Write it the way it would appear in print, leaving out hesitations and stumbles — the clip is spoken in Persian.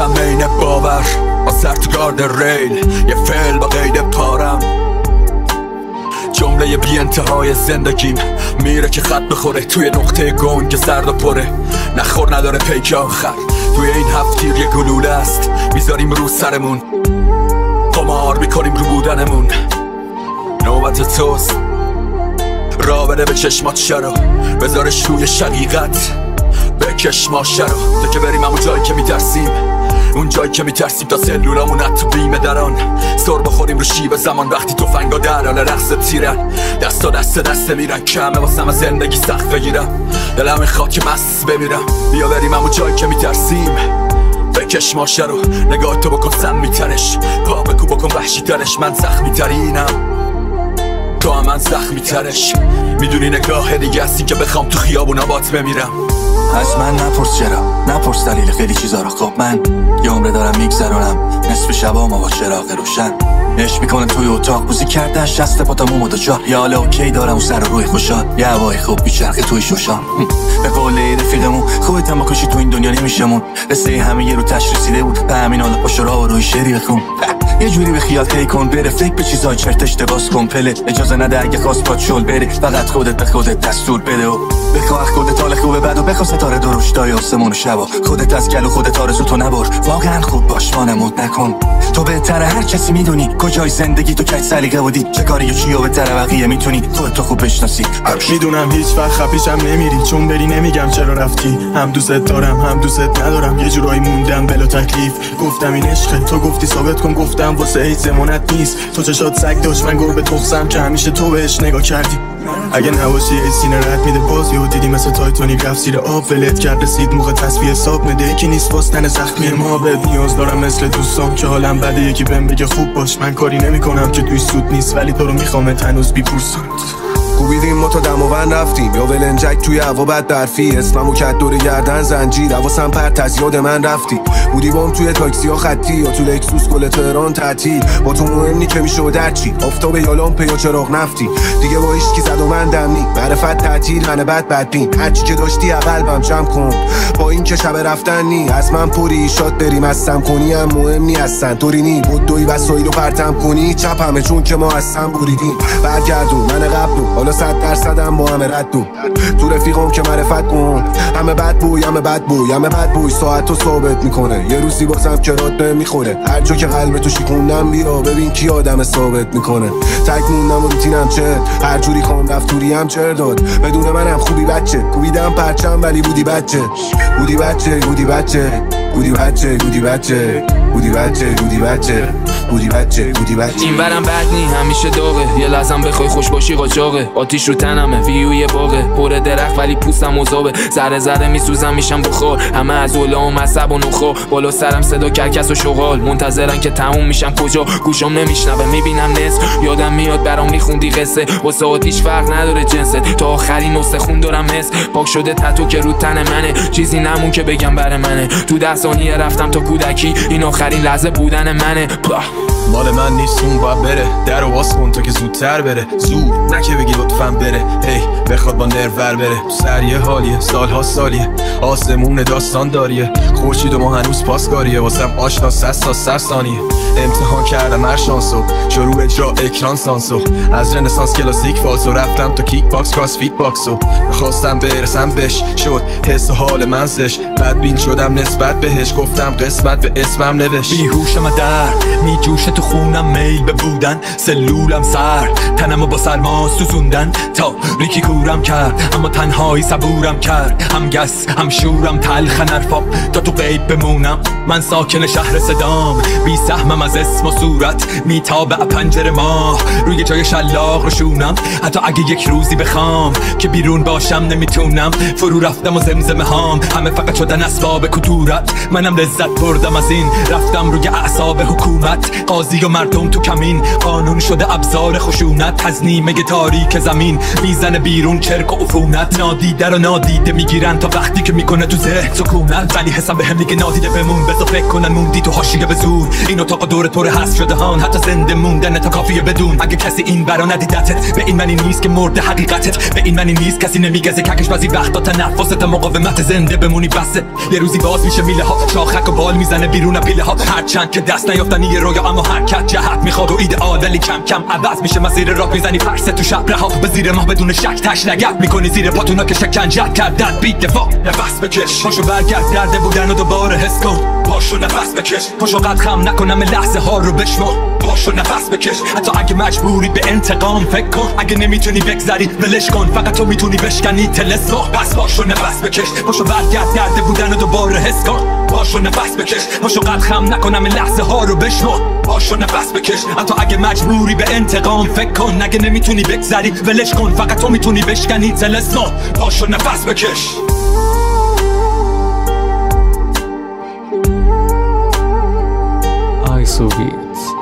رفتم بین باور با سر تو گارد ریل، یه فعل با قید پارم. جمله بی انتهای زندگیم میره که خط بخوره توی نقطه گنگ که سرد و پره. نخور نداره پیک آخر، توی این هفتیر یه گلوله است میذاریم رو سرمون، قمار میکنیم رو بودنمون. نوبت توست، را بده به چشمات شرو، بذارش روی شقیقت بکش ماشه رو. تو که بریم همون جایی که میترسیم، اون جایی که میترسیم تا سلولامون تو بیمه دران. سر بخوریم رو شیب زمان وقتی توفنگا در حال رقص تیرن. دستا دست میرن، کمه واسم از زندگی سخت بگیرم. دلم میخواد که مست بمیرم. بیا بریم همون جایی که میترسیم، بکش ماشه رو. نگاه تو بکن سم میترش، پا بکو بکن وحشی ترش. من زخمی ترینم، تو هم من زخمی ترش. میدونی نگاه دیگه هستی که بخوام تو خیابونا بات بمیرم. از من نپرس چرا، نپرس دلیل خیلی چیزا رو. خب من یه عمره دارم میگذرونم نصف شبا ما با چراغ روشن. عشق میکنه توی اتاق بوزی کردن شست پاتمون و جا. یه حال اوکی دارم و سر روی خوشحال، یه هوای خوب بیچرخه توی شوشان. به قول رفیقمون خودت هم بکشی تو این دنیا نمیشمون. قصه همه یه رو تش رسیده بود، به همین حالا پاشو راه و روی شعری بخون. یه جوری به خیال طی کن، بره فکر به چیزای چرت اشتباس کن. پله اجازه نده اگه خواست پات شل بره، فقط خودت به خودت دستور بده و بخواه خودت حال خوبه بد و بخواه ستاره درشتای آسمون و شبا. خودت از گل و خودت آرزو تو نبر، واقعا خوب باش وانمود نکن. تو بهتره هر کسی میدونی کجای زندگی تو کج سلیقه بودی، چه کاری و چی و بهتره بقیه میتونی خودت خوب بشناسی. میدونم هیچ وقت خفیشم نمیری، چون بری نمیگم چرا رفتی. هم دوست دارم هم دوست ندارم، یه جورایی موندم بلا تکلیف. گفتم این عشقه، تو گفتی ثابت کن، گفتم واسه هیچ زمانت نیست. تو چشات سگ داشت، من گربه تخسم که همیشه تو بهش نگاه کردی. اگه نباشی ای سینه رد میده باز، یهو دیدی مثل تایتانیک رفت زیر آب. ولت کرد رسید موقع تصفیه حساب، نده یکی نیست واسه زخمی ما. بهت نیاز دارم مثل دوستام که حالم بده، یکی بهم بگه خوب باش. من کاری نمیکنم که توی سود نیست، ولی تو رو میخوامت هنوز بیپرسم. کوبیدیم ما تا دماوند رفتیم، یا ولنجک توی هوا بد برفی. اسممو کت دور گردن زنجیر، حواسم پرت از یاد من رفتی. بودی بام توی تاکسی ها خطی، یا تو لکسوس کل تهران تعطیل. با تو مهم نی که میشه و درچی، آفتاب یا لامپه یا چراغ نفتی. دیگه با هیچکی زد و من دم نی، معرفت تعطیل من بدبین. هرچی که داشتی قلبم جمع کن، با این که شب رفتن نی. از من پوری شاد بریم هستم کنی هم مهم نی هستن. طوری نی بود دوی وسایل رو پرتم کنی، چپ همه چون که ما هستم بریدیم. برگردون من قبلو 100% با همه ردو. تو رفیقم که معرفت کن، همه بد بوی همه بد بوی همه بد بوی. ساعت رو ثابت میکنه، یه روزی بازم که راد نمیخوره. هر جا که قلب تو شیکوندم بیا ببین کی آدم ثابت میکنه. تک موندم و روتینم چه هر جوری خوام رفتوری هم چر داد. بدون منم خوبی بچه کوبیدم پرچم ولی بودی بچه. بودی بچه بودی بچه بودی بچه بودی بچه بودی بچه بودی بچه بودی بچه بودی بچه. این برم بد نی همیشه داغه، یه لحظم بخوای خوش باشی قاچاقه. آتیش رو تنمه ویوی باغه، پر درخت ولی پوستم مذابه. ذره ذره میسوزم میشم بخار، همه از علام عصب و نخا. بالا سرم صدا کرکس و شغال، منتظرن که تموم میشم کجا. گوشم نمیشنوه میبینم نصف، یادم میاد برام میخوندی قصه. واسه آتیش فرق نداره جنسه، تا آخرین نسخه خون دارم حس. پاک شده تتو که رو تن منه، چیزی نمون که بگم بر منه. تو 10 ثانیه رفتم تا کودکی، این آخرین لحظه بودن منه. مال من نیست اون باید بره، در و باز کن تا که زودتر بره. زود نه که بگی لطفاً بره، هی بخواد با نرور بره. سر یه حالیه سالها سالیه، آسمون داستان داریه. خورشید و ما هنوز پاسکاریه، واسم آشنا 100 تا 100 ثانیه. امتحان کردم هر شانسو، شروع اجرا اکران سانسو. از رنسانس کلاسیک فالسو رفتم تا کیک باکس کراس فیت باکسو. خواستم برسم بهش شد حس و حال من زش. بدبین شدم نسبت بهش، گفتم قسمت به اسمم نوشت. بیهوشم در میجوشه تو خونم، میل به بودن سلولم سر. تنمو با سرما سوزوندن تا ریکی کورم کرد، اما تنهایی صبورم کرد. هم گس هم شورم تلخ نرفا تا تو غیب بمونم. من ساکن شهر صدام، بی سهمم از اسم و صورت. میتابه پنجره ماه روی جای شلاق روشونم. حتی اگه یک روزی بخوام که بیرون باشم نمیتونم. فرو رفتم و زمزمه هام همه فقط شدن اسباب کدورت. منم لذت بردم از این، رفتم روی اعصاب حکومت. قاضی و مردم تو کمین، قانون شده ابزار خشونت. از نیمه تاریک زمین میزنه بیرون چرک و عفونت. نادیده رو نادیده میگیرن تا وقتی که میکنه تو ذهن سکونت. ولی حسم بهم میگه نادیده بمون، بذار فکر کنن موندی تو حاشیه به زور. این اتاق دورت پر هست شده هان، حتی زنده موندن تا کافیه بدون. اگه کسی این برا ندیدتت، به این معنی نیست که مرد حقیقتت. به این معنی نیست کسی نمیگزه ککش بعضی وقتا تنفست مقاومت زنده بمونی بسه. یه روزی باز میشه میله ها، شاخک و بال میزنه بیرون پیله ها. هرچند که دست نیافتنی یه رویا، اما حرکت جهت میخواد و ایدئال، ولی کم کم عوض میشه مسیر راه. میزنی فرس تو شب رها به زیر ماه بدون شک، تش لگت میکنی زیر پاتونا که شکنجت کردن. بی دفاع نفس بکش، پاشو برگرد درده بودن و دوباره حس کن. پاشو نفس بکش، پاشو قد خم نکنم لحظه ها رو بشمار. پاشو نفس بکش، حتی اگه مجبوری به انتقام فکر کن. اگه نمیتونی بگذری ولش کن، فقط تو میتونی بشکنی طلسم. پس پاشو نفس بکش، پاشو برگرد درده بودن و دوباره حس کن. پاشو نفس بکش، پاشو قد خم نکنم لحظه ها رو بشمار. پاشو نفس بکش، حتی اگه مجبوری به انتقام فکر کن. اگه نمیتونی بگذری ولش کن، فقط تو میتونی بشکنی طلسم. پاشو نفس بکش. ISO Beats.